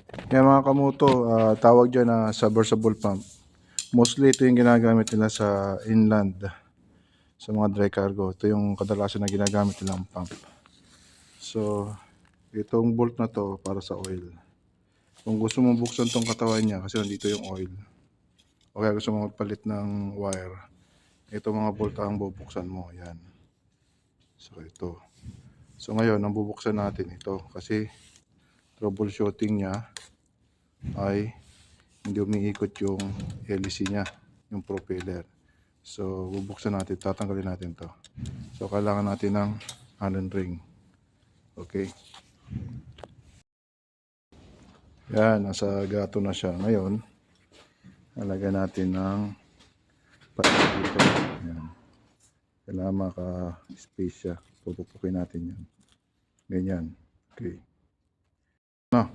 Yan mga kamoto, tawag dyan na submersible pump. Mostly ito yung ginagamit nila sa inland, sa mga dry cargo. Ito yung kadalasan na ginagamit nilang pump. So, itong bolt na to para sa oil. Kung gusto mong buksan tong katawan niya kasi nandito yung oil, o kaya gusto mong magpalit ng wire, ito mga bolt ang bubuksan mo. Yan. So, ito. So, ngayon, ang bubuksan natin ito kasi troubleshooting niya ay hindi umiikot yung hélice niya, yung propeller. So, bubuksan natin, tatanggalin natin to. So, kailangan natin ng Allen ring. Okay. Yan, nasa gato na siya. Ngayon, lalagyan natin ng plastic dito. Yan. Kailangan maka-space siya. Pupupukin natin yan. Ganyan. Okay. No.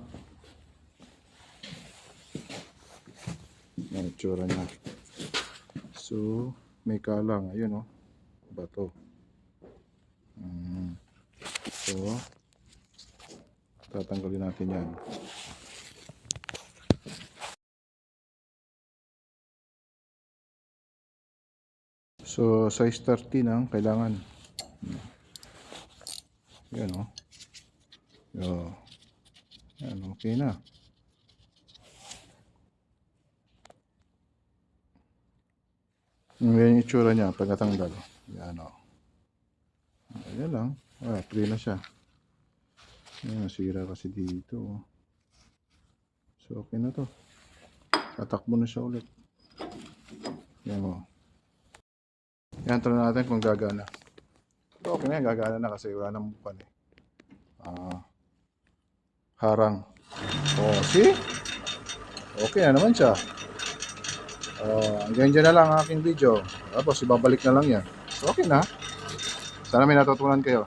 Yan, itsura niya. So, may kalang. Ayun, oh. Bato. So, tatanggalin natin yan. So, size 13 ang kailangan. Yan, oh. Yan, okay na. Yan yung itsura niya pagkatanggal. Yan, oh. Ayan lang. Free na siya. Yan, nasira kasi dito, oh. So, okay na to. Tatakbo na siya ulit. Yan, oh. Yan, try natin kung gagana. So, okay na yan, gagana na kasi wala nang bukan eh. Harang. Oh, see? Okay na naman siya. Hanggang dyan na lang ang aking video. Tapos ibabalik na lang yan. So, okay na. Sana may natutunan kayo.